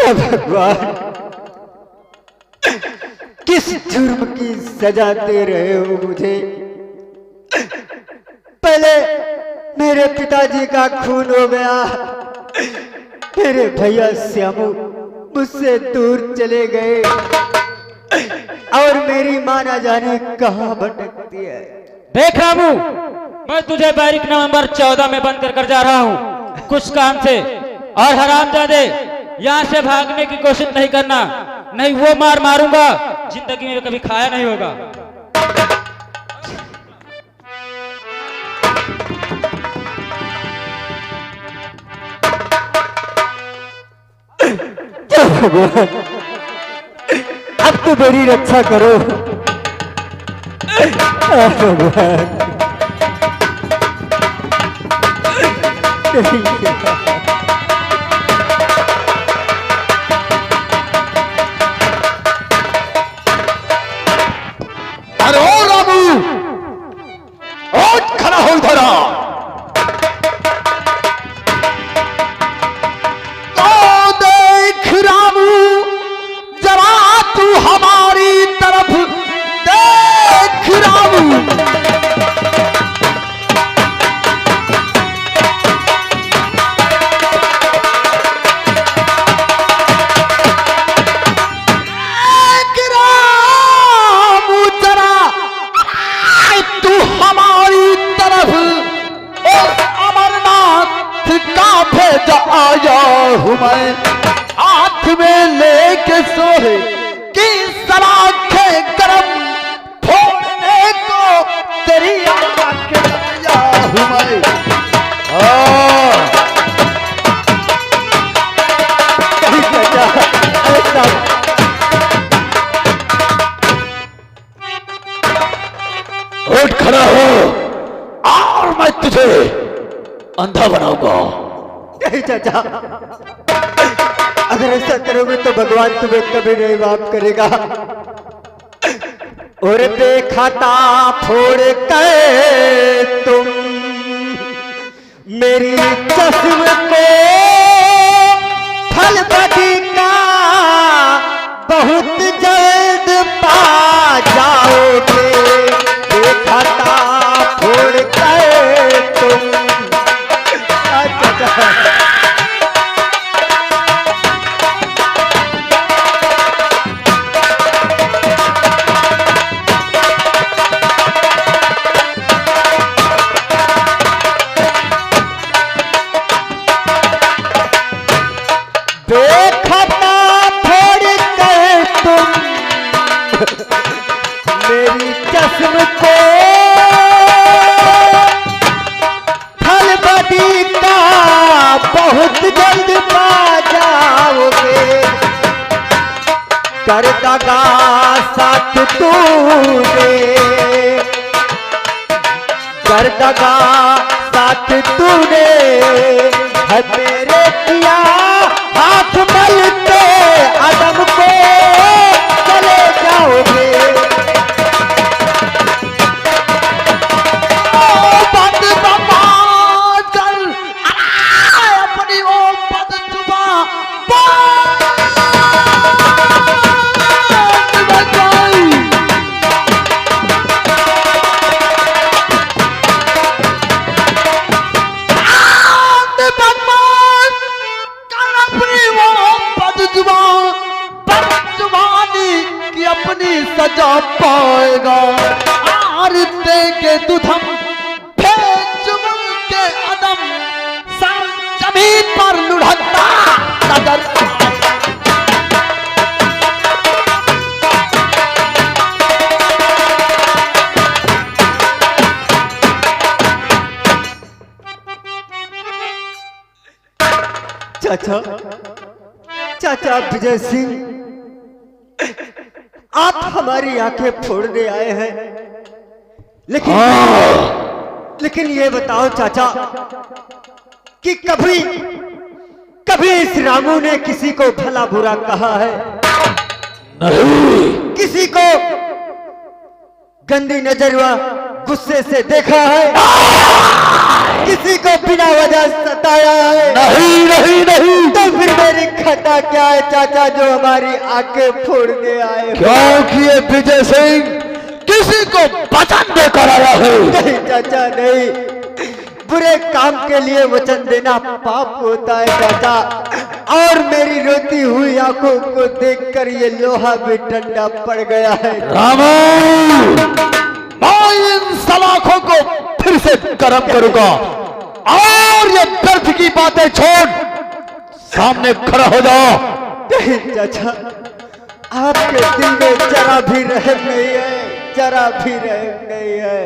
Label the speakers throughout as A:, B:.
A: हे भगवान, किस जुर्म की सजा दे रहे हो मुझे? पहले मेरे पिताजी का खून हो गया, मेरे भैया श्यामू मुझसे दूर चले गए और मेरी मां ना जाने कहां भटकती है।
B: देख रामू, मैं तुझे बैरिक नवंबर 14 में बंद कर जा रहा हूँ कुछ काम से। और हरामजादे, यहाँ से भागने की कोशिश नहीं करना, नहीं वो मार मारूंगा जिंदगी में कभी खाया नहीं होगा।
A: अब तो मेरी रक्षा करो भगवान।
C: अरे ओ रामू, उठ खड़ा हो इधर आ। तो देख रामू, जरा तू हमारी तरफ देख रामू। आया हूँ मैं हाथ में लेके सोहे की सलाखें गरम फोड़ने को तेरी आंखें आया हूँ मैं। उठ खड़ा हो और मैं तुझे अंधा बनाऊंगा।
A: चाचा, अगर ऐसा करोगे तो भगवान तुम्हें कभी नहीं माफ करेगा। और देखा फोड़ के तुम मेरी चश्म को फल बदीना बहुत जल्द पा जाओगे। देखा फोड़ के तुम मेरी चश्म को फल बदी का बहुत जल्द पा जाओगे। कर दगा साथ तूने, कर दगा साथ तूने है मेरे किया हाथ मलते अदम को चले जाओगे।
C: अपनी ओ बदजुबा अपनी सजा पाएगा। आर देंगे तुझम फेंचुम के अदम सर जमीन पर लुढ़कता नजर।
A: चाचा, चाचा विजय सिंह, आप हमारी आंखें फोड़ने आए हैं, लेकिन ये बताओ चाचा कि कभी कभी इस रामू ने किसी को भला बुरा कहा है?
C: नहीं।
A: किसी को गंदी नजर व गुस्से से देखा है? किसी को बिना वजह सताया है?
C: नहीं नहीं नहीं।
A: तो फिर मेरी खता क्या है चाचा जो हमारी आंखें फोड़ने आए?
C: क्योंकि ये विजय सिंह किसी को वचन देकर आया है।
A: नहीं चाचा नहीं, बुरे काम के लिए वचन देना पाप होता है चाचा। और मेरी रोती हुई आंखों को देखकर ये लोहा भी ठंडा पड़ गया है।
C: रामू, मैं इन सलाखों को फिर से गर्म करूंगा और ये व्यर्थ की बातें छोड़ सामने खड़ा हो जाओ।
A: नहीं चाचा, आपके दिल में जरा भी रहम नहीं है, जरा भी रहम नहीं है।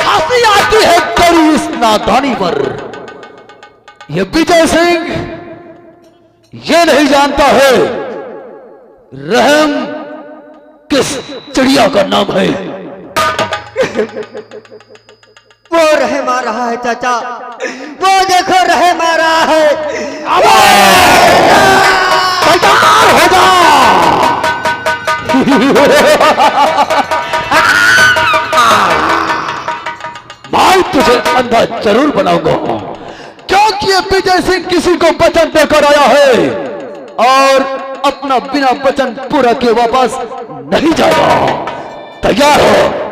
C: हंसी आती है तेरी इस नादानी पर। ये विजय सिंह ये नहीं जानता है रहम किस चिड़िया का नाम है।
A: वो रहम आ रहा है चाचा, वो देखो रहम आ रहा है।
C: तैयार हो जा। मैं तुझे अंधा जरूर बनाऊंगा क्योंकि ये विजय सिंह किसी को वचन देकर आया है और अपना बिना वचन पूरा किए वापस नहीं जाएगा। तैयार हो।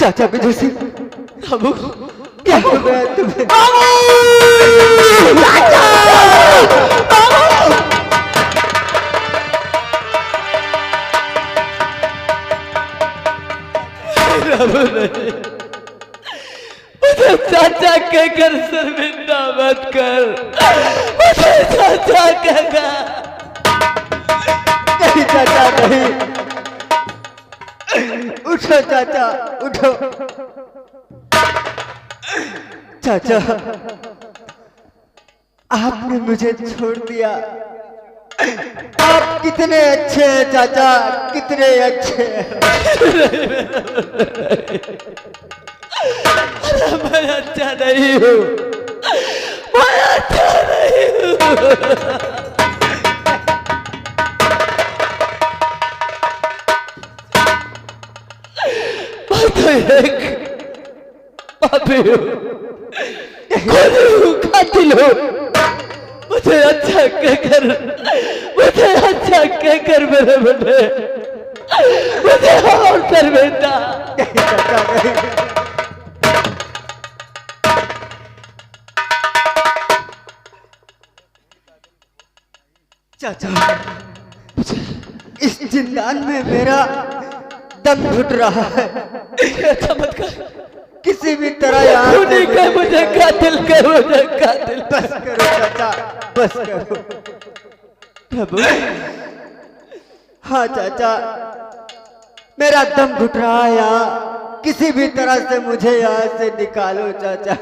A: चाचा विजय सिंह, बाबू क्या हो गया तुम्हें?
D: मुझे चाचा कहकर शर्मिंदा मत कर, मुझे चाचा कहकर।
A: नहीं चाचा नहीं, उठो चाचा उठो। चाचा, आपने मुझे छोड़ दिया। आप कितने अच्छे हैं चाचा, कितने अच्छे हैं।
D: मैं अच्छा नहीं हूँ, मैं अच्छा नहीं हूँ। पापी हूँ, कातिल हूँ। मुझे अच्छा कहकर, मुझे अच्छा कहकर मेरे बने, मुझे और शर्मिंदा।
A: चाचा, इस जिंदान में मेरा दम घुट रहा है।
D: चमत्कार
A: किसी भी तरह यहाँ
D: तूने कहा मुझे कातिल कर, मुझे कातिल।
A: बस करो चाचा, बस करो। प्रभु, हाँ चाचा, मेरा दम घुट रहा है यहाँ। किसी भी तरह से मुझे यहाँ से निकालो चाचा।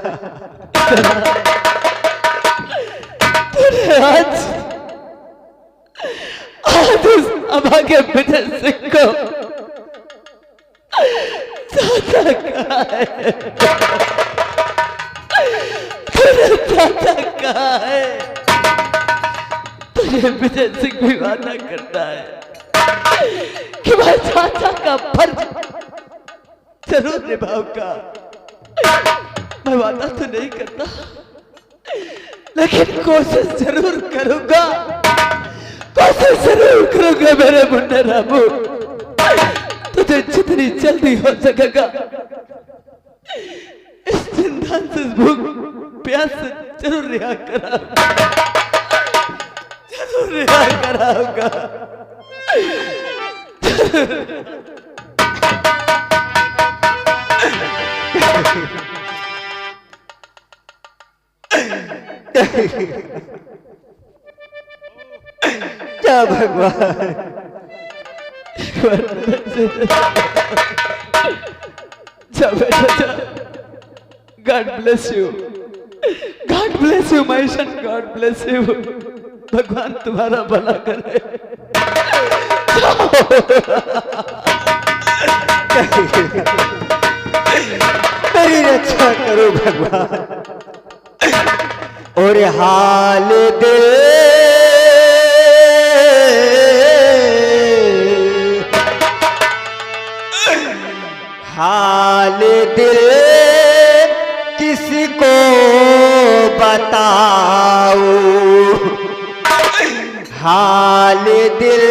D: तूने आज उस अभागे विजय सिंह को चाचा कहा है, तुझे चाचा कहा है। तुझे विजय सिंह भी वादा करता है कि मैं चाचा का फर्ज जरूर निभाऊंगा। मैं वादा तो नहीं करता, लेकिन कोशिश जरूर करूंगा, कोशिश जरूर करूंगा मेरे मुन्ने रामू। तुझे जितनी जल्दी हो सकेगा इस जिंदान से भूख प्यास से जरूर रिहा करा। रिहा करा होगा।
A: क्या भगवान,
D: God bless you, God bless you my son, God bless you. भगवान तुम्हारा भला करे।
A: मेरी रक्षा करो भगवान। और हाल दे हाल दिल किसी को बताओ, हाल दिल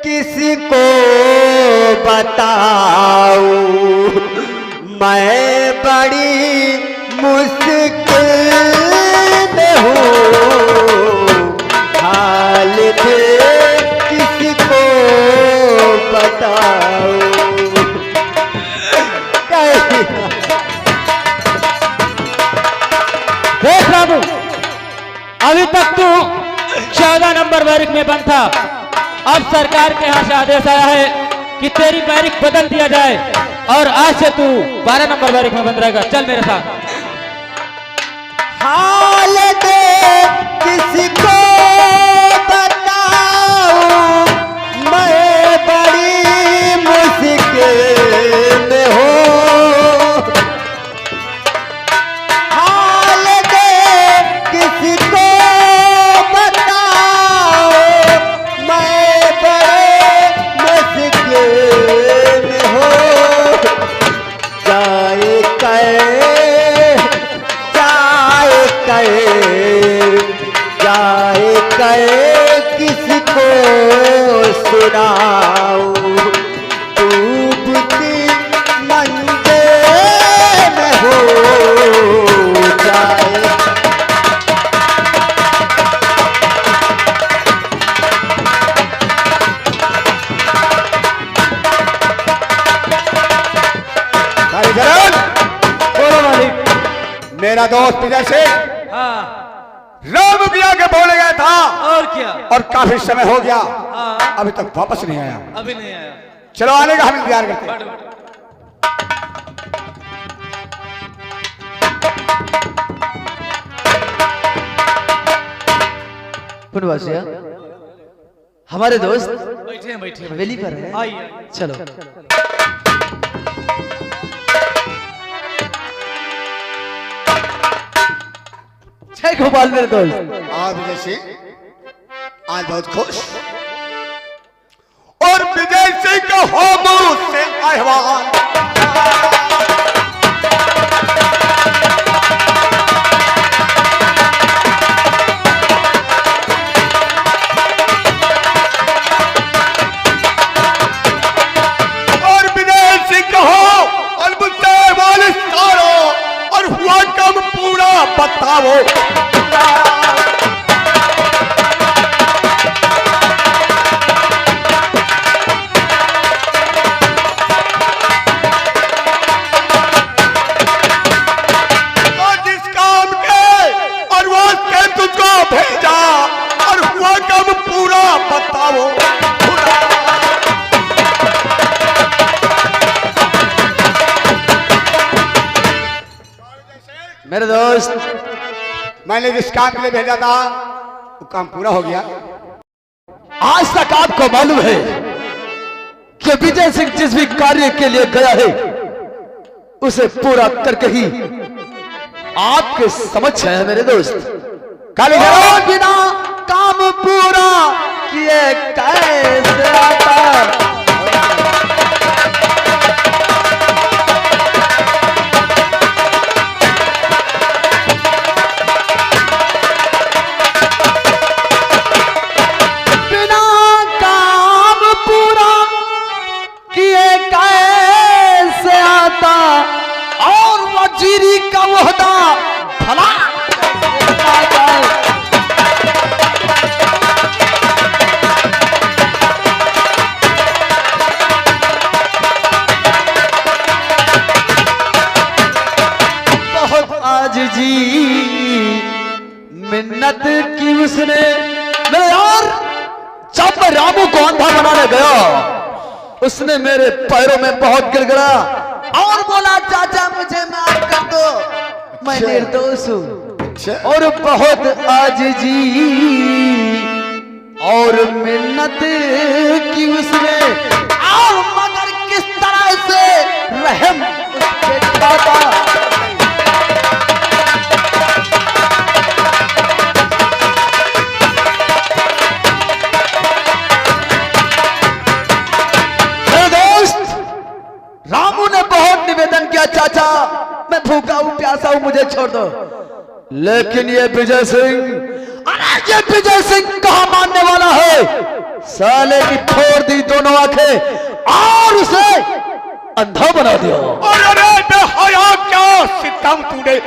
A: किसी को बताओ, मैं बड़ी मुश्किल में हूँ। हाल दिल किसी को बताओ।
B: देख रामू, अभी तक तू 14 नंबर बैरिक में बंद था। अब सरकार के यहाँ से आदेश आया है कि तेरी बैरिक बदल दिया जाए और आज से तू 12 नंबर बैरिक में बंद रहेगा। चल मेरे साथ।
A: हाल दे किसी को बताऊं, मैं बड़ी मुश्किल में हूँ। हाल दे किसी को बताओ, मैं बड़े मुश्किल में हूँ। जाए जाए किसको सुनाऊं, डूबती मंदिर में हो जाए।
C: बोलो मालिक। मेरा दोस्त विजय सिंह रामगिया के बोले गया था
D: और क्या?
C: और काफी समय हो गया, अभी तक वापस नहीं आया।
D: अभी नहीं आया।
C: चलो आने का हम इंतजार करते हैं।
D: पुनवासिया, हमारे दोस्त
E: बैठे
D: हवेली पर है।
E: आइए।
D: चलो। जय गोपाल मेरे दोस्त।
C: आज विजय सिंह आज बहुत खुश, और विजय सिंह का हो मुंह से आह्वान। और विजय सिंह का हो और मुझसे वालिस करो, और हुआ कम पूरा बताओ। भेजा और हुआ कब पूरा बताओ।
D: मेरे दोस्त,
C: मैंने जिस काम के लिए भेजा था वो काम पूरा हो गया।
D: आज तक आपको मालूम है कि विजय सिंह जिस भी कार्य के लिए गया है उसे पूरा करके ही आपके समक्ष है मेरे दोस्त।
C: काली
D: बिना काम पूरा किए कैसे आता। बिना काम पूरा किए कैसे आता, और वजीरी का ओहदा भला मिन्नत की उसने। मेरे यार, जब मैं रामू को अंधा बनाने गया, उसने मेरे पैरों में बहुत गिड़गिड़ा और बोला, चाचा मुझे माफ कर दो, मैं निर्दोष हूं और बहुत आजिजी और मिन्नत की उसने। और मगर किस तरह से रहम उसके खाता। मेरे दोस्त रामू ने बहुत निवेदन किया, चाचा मैं भूखा हूं, प्यासा हूं, मुझे छोड़ दो। लेकिन ये विजय सिंह, अरे ये विजय सिंह कहां मानने वाला है। साले की फोड़ दी दोनों आंखें और उसे अंधा बना दिया।
E: अरे बेहया क्या सितम तूने।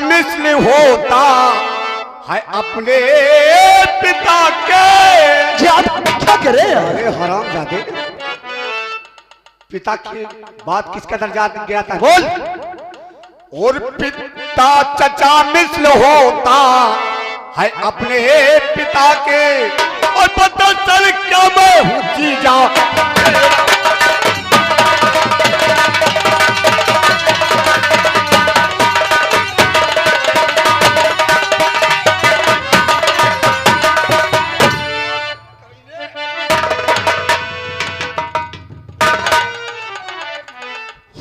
E: मिसल होता है अपने पिता के।
D: जी आप क्या कह रहे हैं?
E: अरे हरामजादे, पिता की बात किसका दर्जा गया था?
D: बोल।
E: और पिता चचा मिसल होता है अपने पिता के, और पता चल क्या मैं हूँ जीजा।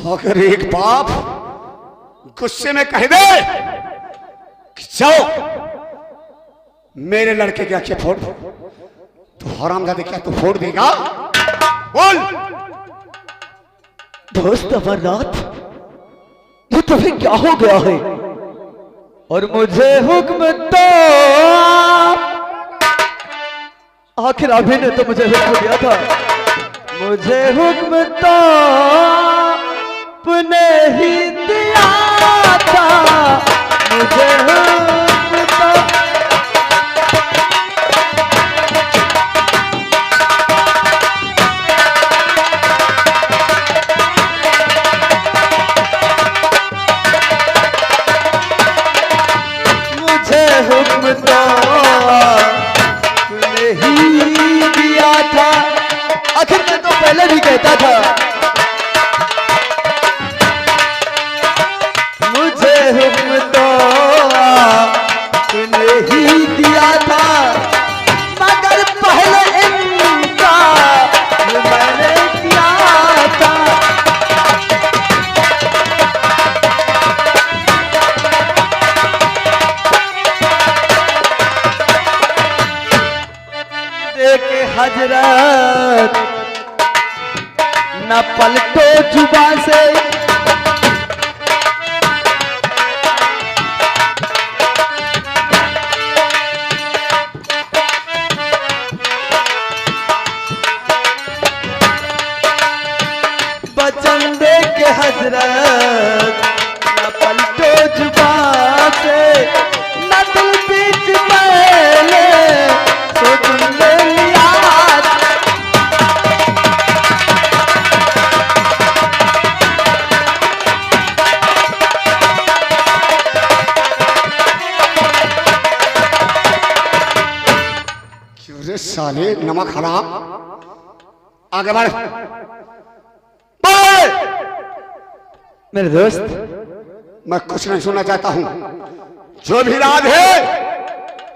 E: अगर एक बाप गुस्से में कह दे कि जाओ मेरे लड़के की आंखें फोड़, तो हरामजादे क्या तू फोड़ देगा? बोल।
D: दोस्त अमरनाथ, ये तुम्हें क्या हो गया है? और मुझे हुक्म तो आखिर अभी ने तो मुझे हुक्म दिया था। मुझे हुक्म तो अपने ही दिया था। मुझे हुक्म तो मुझे हुक्म तो अपने ही दिया था। आखिर मैं तो पहले भी कहता था, मुझे हुक्म तो तूने ही दिया था, मगर पहले इनका मैंने किया था। देख हजरत न पलटो जुबान से, वचन दे के हजरत न पलटो जुबान से, न दिल बीच पहले तो तुमने लिया।
E: क्यों रे साले नमक हराम, आगे बढ़।
D: मेरे दोस्त,
E: मैं कुछ नहीं सुनना चाहता हूं, जो भी राज है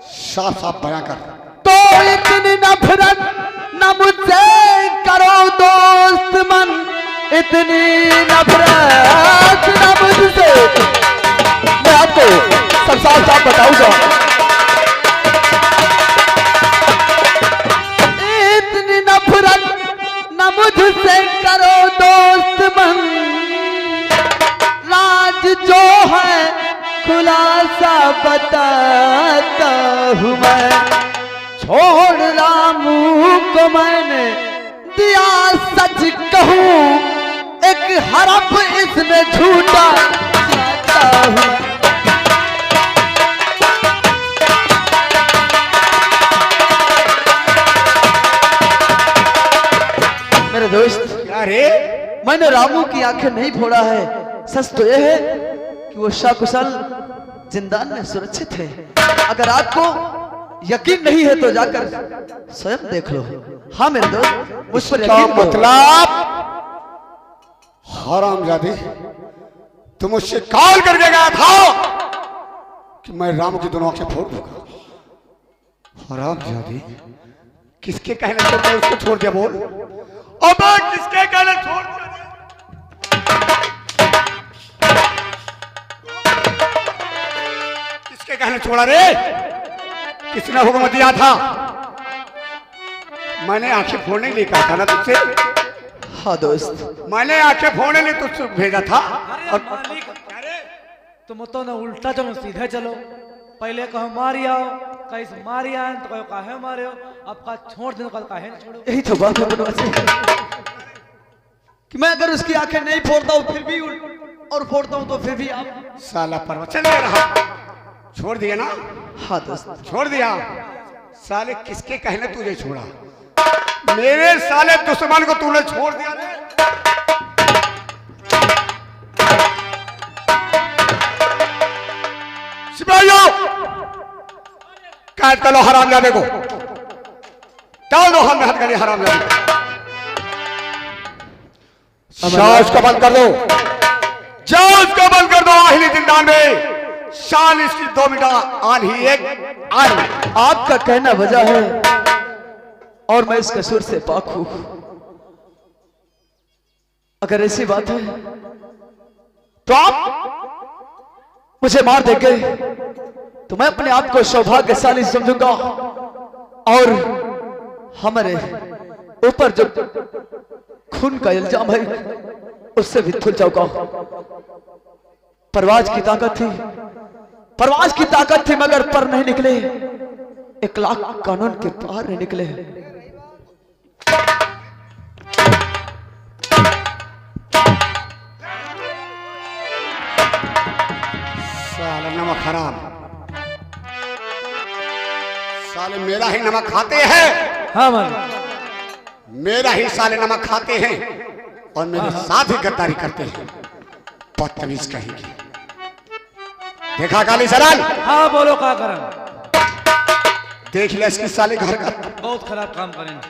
E: साफ साफ बयां कर।
D: तो इतनी नफरत न मुझसे करो दोस्त मन, इतनी नफरत न मुझसे। मैं आपको सब साफ साफ बताऊंगा। इतनी नफरत न मुझसे करो दोस्त मन, राज जो है खुलासा बता
C: हूँ मैं, छोड़ रामू को मैंने दिया सच कहूँ, एक हरफ इसमें झूठा जाता हूँ। मेरे दोस्त,
E: क्या रे?
C: मैंने रामू की आंखें नहीं फोड़ा है। सच तो यह है कि वो सकुशल जिंदान में सुरक्षित है। अगर आपको यकीन नहीं है तो जाकर स्वयं देख लो। हाँ मेरे दोस्त, मुझ पर
E: क्या
C: यकीन करो।
E: मतलब? हरामजादी, तू मुझसे कॉल करके गया था कि मैं राम की दोनों आंखें फोड़ दूंगा। हरामजादी, किसके कहने से मैं उसको छोड़ दिया? बोल। अबे किसके कहने छोड़ दिया? किसके कहने छोड़ा रे? किसने हुक्म दिया था? मैंने आंखें फोड़ने के लिए कहा था ना तुझसे।
C: हाँ दोस्त,
E: मैंने आंखें फोड़ने के लिए तुझसे भेजा था।
F: अरे मालिक, तुम तो ना उल्टा चलो, सीधे चलो। पहले कहो मारी आओ, कैसे मारी आए तो कहो काहे मारे हो, अब का छोड़ दो, कल काहे न छोड़ो।
C: यही तो बात है बनवासी, कि मैं अगर उसकी आंखें नहीं फोड़ता हूँ फिर भी और फोड़ता हूँ तो फिर भी आप।
E: साला प्रवचन दे रहा। छोड़ दिया ना?
C: हाँ दोस्त,
E: छोड़ दिया। साले किसके कहने तुझे छोड़ा? मेरे साले दुश्मन को तूने छोड़ दिया रे। सिपाहियों, कैद कर लो हरामजादे को। डाल दो हाथ में हथकड़ी हरामजादे को। जाओ उसको बंद कर दो। जाओ उसको बंद कर दो आहिली जिंदान में। शान इसकी 2 मीटर आन ही एक आन।
C: आपका कहना वजह है और मैं इस कसूर से पाक हूं। अगर ऐसी बात है तो आप मुझे मार देंगे तो मैं अपने आप को सौभाग्यशाली समझूंगा और हमारे ऊपर जो खून का इल्जाम है उससे भी धुल जाऊंगा। परवाज की ताकत थी, परवाज की ताकत थी, मगर पर नहीं निकले। 1 लाख कानून के पार नहीं निकले।
E: साले नमक हराम, साले मेरा ही नमक खाते हैं।
F: हाँ मालिक,
E: मेरा ही साले नमक खाते हैं और मेरे साथ ही गद्दारी करते हैं। बदतमीज कहेंगे। देखा काली सराल?
F: हाँ बोलो क्या करें।
E: देख ले इसकी साले घर का।
F: बहुत खराब काम करें।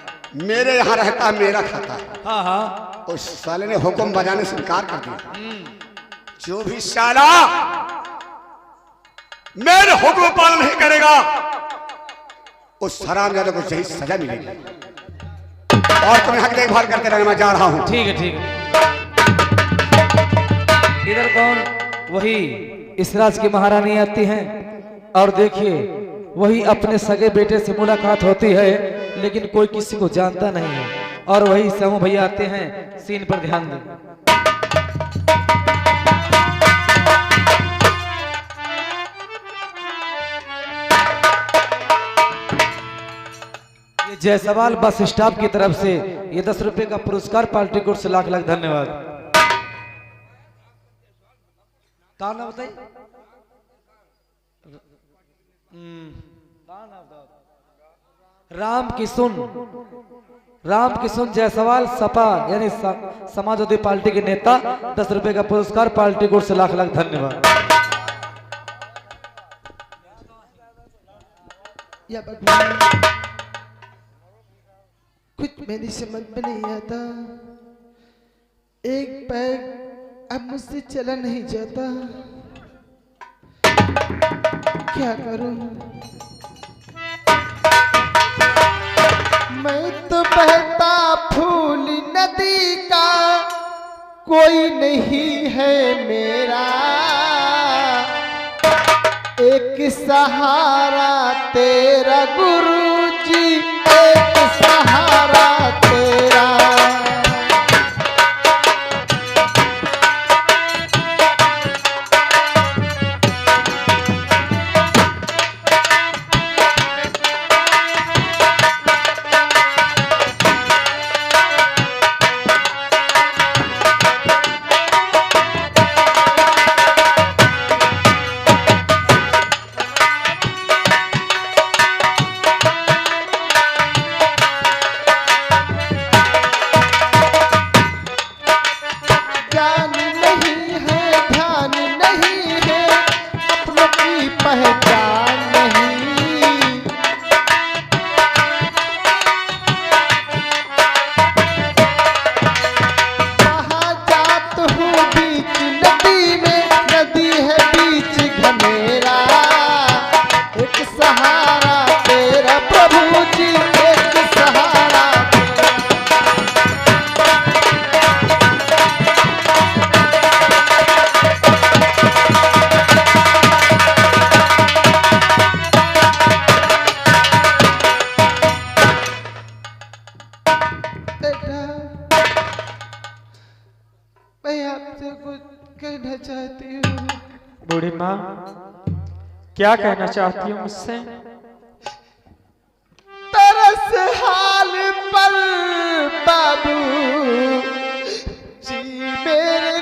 E: मेरे यहाँ रहता है, मेरा खाता है।
F: हाँ हाँ,
E: उस साले ने हुक्म बजाने से इनकार कर दिया। जो भी साला मेरे हुक्म पालन नहीं करेगा उस हरामजादे को सही सजा मिलेगी। और तुम्हें हक देखभाल करते रहना। मैं जा रहा हूं।
F: ठीक है ठीक है। इधर कौन? वही इसराज की महारानी आती हैं और देखिए वही अपने सगे बेटे से मुलाकात होती है लेकिन कोई किसी को जानता नहीं है। और वही समूह भैया आते हैं। सीन पर ध्यान दें। ये जयसवाल बस स्टॉप की तरफ से ये 10 रुपए का पुरस्कार पार्टी कोर्ट से लाख लाख धन्यवाद। का नाम बताइए? राम किशुन जायसवाल सपा यानी समाजवादी पार्टी के नेता। 10 रुपए का पुरस्कार पार्टी कोर्ट से लाख लाख धन्यवाद।
G: या भगवान, कुछ मेरी समझ में नहीं आता। एक पैर अब मुझसे चला नहीं जाता, क्या करूं? मैं तो बहता फूल नदी का, कोई नहीं है मेरा। एक सहारा तेरा गुरुजी, एक सहारा तेरा।
B: क्या कहना चाहती हो मुझसे?
G: तरस हाल पर बाबू जी मेरे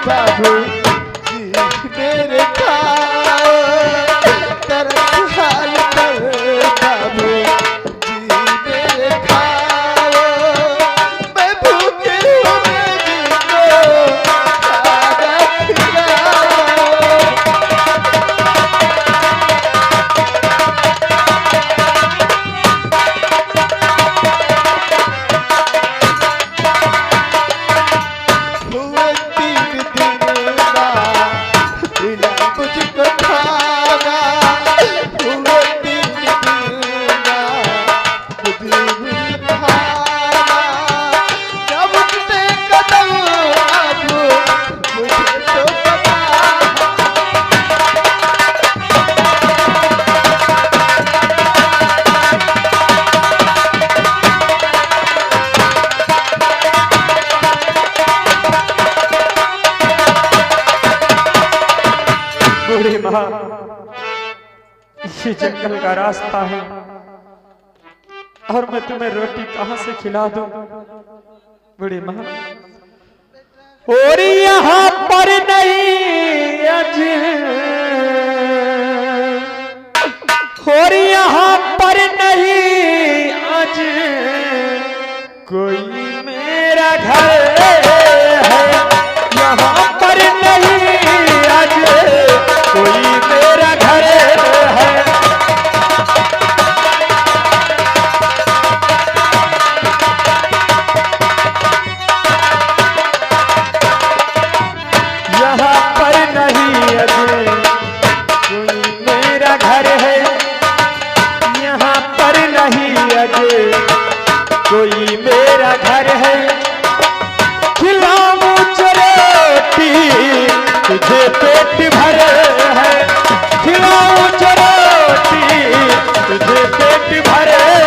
G: बाबू जी मेरे खाओ तरस हाल पर बाबू जी मेरे खाओ मैं भूखे हूँ मुझको खाना खिलाओ हुए 3 दिन ना मिला मुझको खाना हुए 3 दिन ना मुझे मिला खाना जब उठते कदम अब मुझे तो पता
B: बूढ़ी माँ, ये जंगल का रास्ता है और मैं तुम्हें रोटी कहाँ से खिला दूं? बूढ़ी माँ, और यहाँ पर नहीं अज, और यहाँ पर नहीं अज कोई मेरा घर है, यहाँ पर नहीं अज कोई मेरा घर है। यहाँ पर नहीं अज कोई मेरा घर है, यहाँ पर नहीं अज कोई मेरा घर है। खिलाऊं रोटी तुझे पेट भर है, खिलाऊं रोटी तुझे पेट भर है।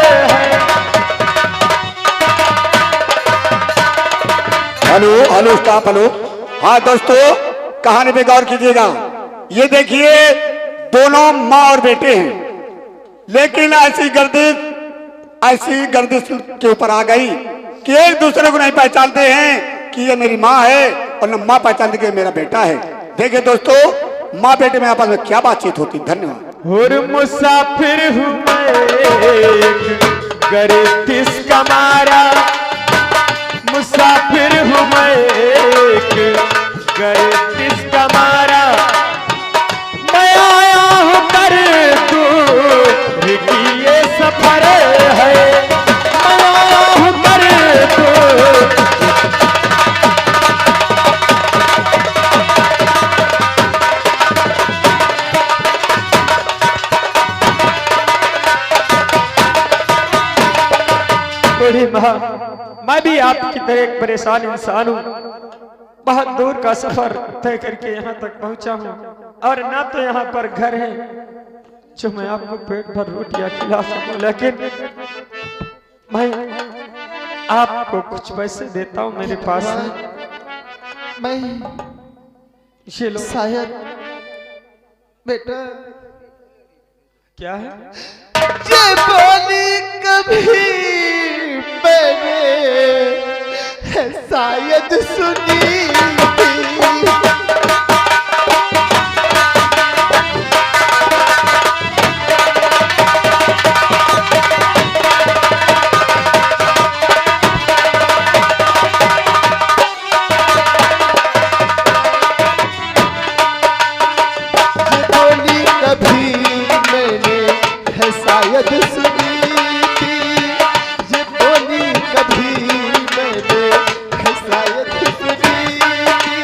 E: Hello hello stop hello. हाँ दोस्तों, कहानी पे गौर कीजिएगा। ये देखिए दोनों माँ और बेटे हैं, लेकिन ऐसी गर्दिश के ऊपर आ गई कि एक दूसरे को नहीं पहचानते हैं कि ये मेरी माँ है और न माँ पहचानती कि ये मेरा बेटा है। देखिए दोस्तों, माँ बेटे में आपस में क्या बातचीत होती। धन्यवाद।
B: और मुसाफिर हूँ मैं गर्दिश का मारा, मुसाफिर हूँ मैं गर्दिश का मारा। मैं आया हूँ कर दूर की ये सफर है, मैं आया हूँ कर दूर। बूढ़ी माँ, मैं भी आपकी तरह एक परेशान इंसान हूँ। बहुत दूर का सफर तय करके यहाँ तक पहुँचा हूँ और ना तो यहाँ पर घर है जो मैं आपको पेट भर रोटियाँ खिला सकूं, लेकिन मैं आपको कुछ पैसे देता हूँ मेरे पास है।
G: मैं
B: ये लो।
G: शायद बेटा
B: क्या है?
G: ये बोली कभी मैंने शायद सुनी थी। ये बोली कभी मैंने शायद सुनी थी, ये बोली कभी मैंने शायद सुनी थी।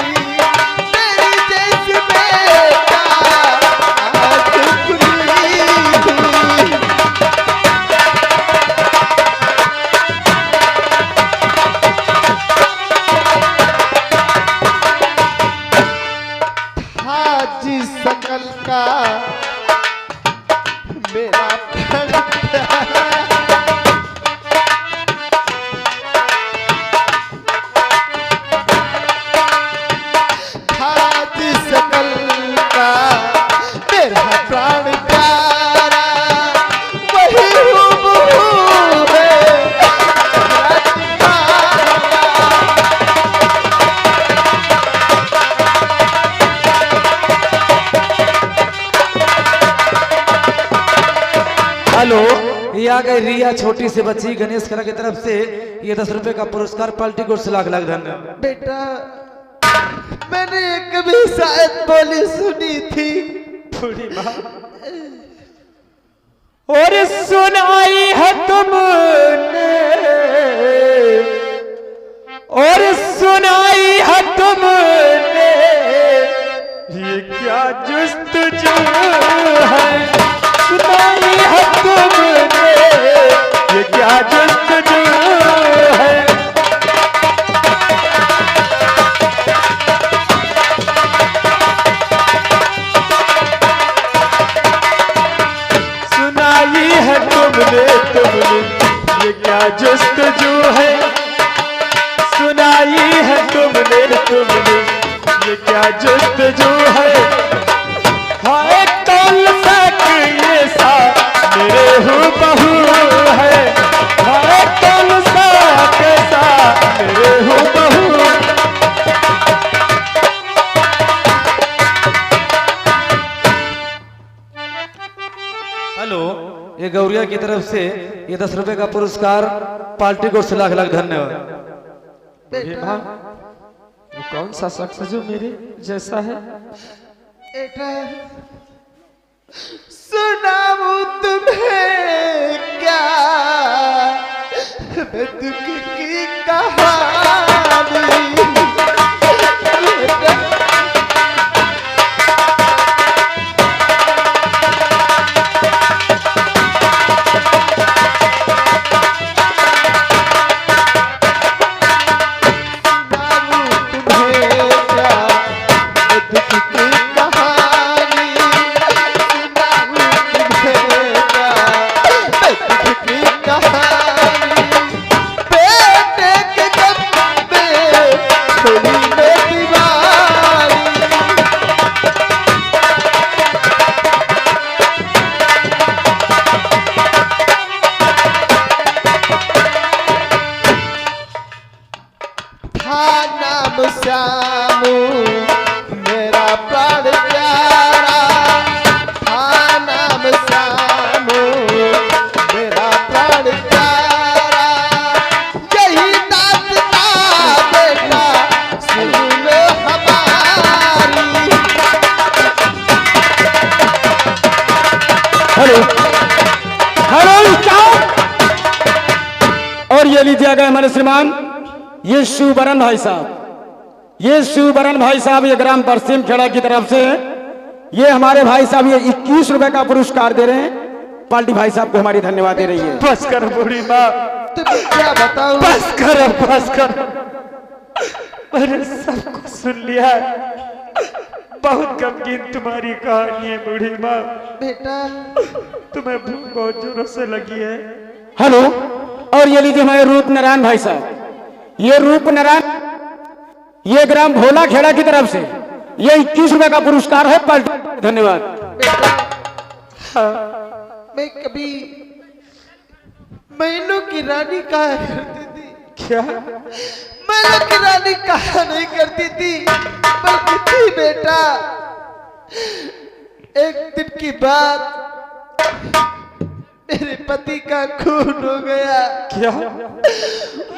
G: का मेरा प्राण प्यारा आज सकल का मेरा प्राण प्यारा वही हूबहू है
F: हेलो, ये आ गई रिया छोटी सी बच्ची गणेश खन्ना की तरफ से ये 10 रुपए का पुरस्कार पार्टी को लाख लाख धन्यवाद।
G: बेटा मैंने कभी शायद बोली सुनी थी
A: बूढ़ी माँ और सुनाई है तुमने और सुनाई है तुमने ये क्या जुस्तजू है सुनाई है तुमने ये क्या जुस्तजू है सुनाई है तुमने ये क्या जुस्तजू है सुनाई है तुमने ये क्या जुस्तजू है हाय कौन सा ये सा मेरे हूबहू है हाय कौन सा कैसा मेरे हूबहू
F: हेलो, ये गौरिया की तरफ से ये 10 रुपए का पुरस्कार पार्टी को लाख लाख धन्यवाद।
G: बेटा
A: वो कौन सा शख्स जो मेरे जैसा है
G: बेटा सुनाऊं तुम्हें क्या मैं दुख की कहानी नाम श्यामू मेरा प्राण प्यारा हाँ नाम श्यामू मेरा प्राण प्यारा यही दास्तां बेटा सुन लो हमारी
A: हेलो हेलो स्टॉप और ये लीजिए गए हमारे श्रीमान ये शिवबरन भाई साहब ये शिवबरन भाई साहब ये ग्राम परसीम खेड़ा की तरफ से ये हमारे भाई साहब ये 21 रुपए का पुरस्कार दे रहे हैं पार्टी भाई साहब को हमारी धन्यवाद दे रही है बस कर बूढ़ी माँ
G: तुम्हें क्या बताऊं
A: बस कर अब बस कर मैंने सब कुछ सुन लिया बहुत गमगीन तुम्हारी कहानी है बूढ़ी माँ
G: बेटा
A: तुम्हें भूख बहुत जोरों से लगी है हेलो और ये लीजिए हमारे रूप नारायण भाई साहब ये रूप नारायण ये ग्राम भोला खेड़ा की तरफ से ये 21 रुपए का पुरस्कार है पार्टी धन्यवाद
G: मैं कभी महीनों की रानी कहा करती थी
A: क्या
G: महीनों की रानी कहा नहीं करती थी बल्कि थी बेटा एक दिन की बात मेरे पति का खून हो गया
A: क्या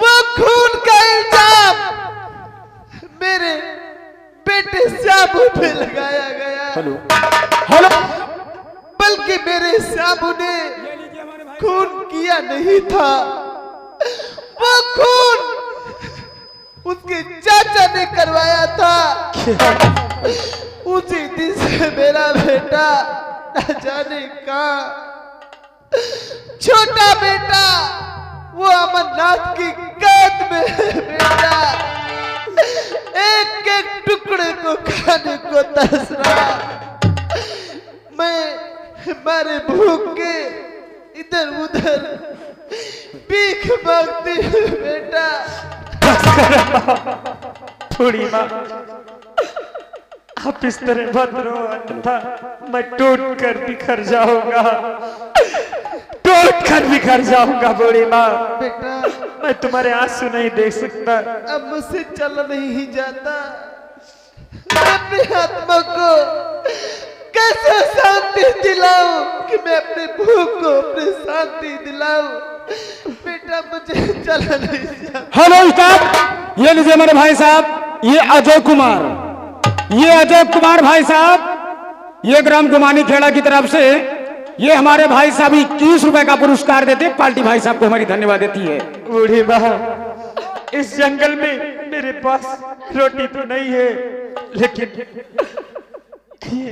G: वो खून का इल्जाम मेरे बेटे श्यामू पे लगाया गया
A: हेलो हेलो
G: बल्कि मेरे श्यामू ने खून किया नहीं था वो खून उसके चाचा ने करवाया था उसी दिन से मेरा बेटा न जाने कहाँ छोटा बेटा वो अमरनाथ की कैद में है बेटा एक एक टुकड़े को खाने को तरस रहा मारे भूख के इधर उधर भीख मांगती हूँ बेटा।
A: थोड़ी माँ, आप इस तरह मत रो, अन्यथा मैं टूट कर बिखर जाऊंगा, टूट कर बिखर जाऊंगा बूढ़ी माँ।
G: बेटा
A: मैं तुम्हारे आंसू नहीं देख सकता।
G: अब मुझसे चल नहीं जाता। मैं अपनी आत्मा को कैसे शांति दिलाऊं कि मैं अपने भूख को अपनी शांति दिलाऊं। बेटा मुझे चला नहीं जाता।
D: हेलो स्टाफ, ये लीजिए मेरे भाई साहब, ये अजय कुमार, ये अजय कुमार भाई साहब, ये ग्राम गुमानी खेड़ा की तरफ से ये हमारे भाई साहब 21 रुपए का पुरस्कार देते, पार्टी भाई साहब को हमारी धन्यवाद देती है।
A: बूढ़ी माँ, इस जंगल में मेरे पास रोटी तो नहीं है, लेकिन ये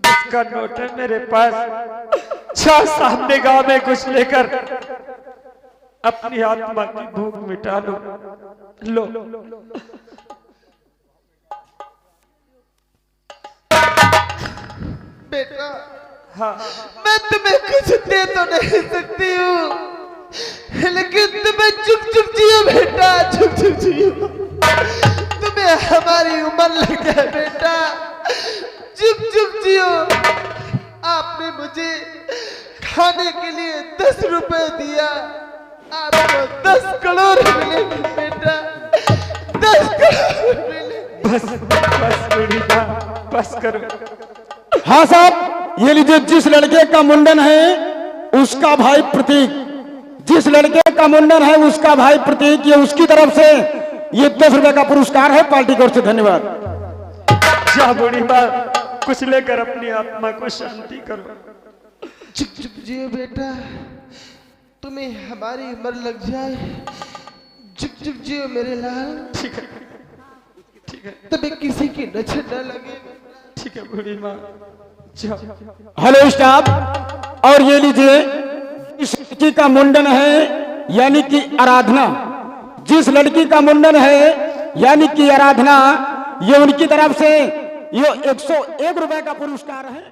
A: 10 का नोट है मेरे पास। छह सामने गांव में कुछ लेकर अपनी आत्मा की भूख मिटा लो। लो
G: बेटा
A: हाँ,
G: मैं तुम्हें कुछ दे तो नहीं सकती हूँ, लेकिन तुम्हें चुप चुप जियो बेटा, चुप चुप जियो। तुम्हें हमारी उम्र लग जाए बेटा, चुप चुप जियो। आपने मुझे खाने के लिए 10 रुपए दिया, आपको 10 करोड़ मिले बेटा, 10 करोड़ मिले।
A: बस बस बूढ़ी माँ, बस करो।
D: हाँ साहब, ये लीजिए, जिस लड़के का मुंडन है उसका भाई प्रतीक, जिस लड़के का मुंडन है उसका भाई प्रतीक, ये उसकी तरफ से ये 10 रुपए का पुरस्कार है, पार्टी की ओर से धन्यवाद।
A: जा बूढ़ी माँ, कुछ लेकर अपनी आत्मा को शांति करो।
G: चुप चुप जियो बेटा, तुम्हें हमारी उम्र लग जाए, चुप चुप जियो मेरे लाल।
A: ठीक है, ठीक है,
G: तुम्हें किसी की नजर न लगे।
A: ठीक है बूढ़ी माँ, जाओ।
D: हेलो स्टाफ, और ये लीजिए, इस लड़की का मुंडन है यानी कि आराधना, जिस लड़की का मुंडन है यानी कि आराधना, ये उनकी तरफ से ये 101 रुपए का पुरस्कार है।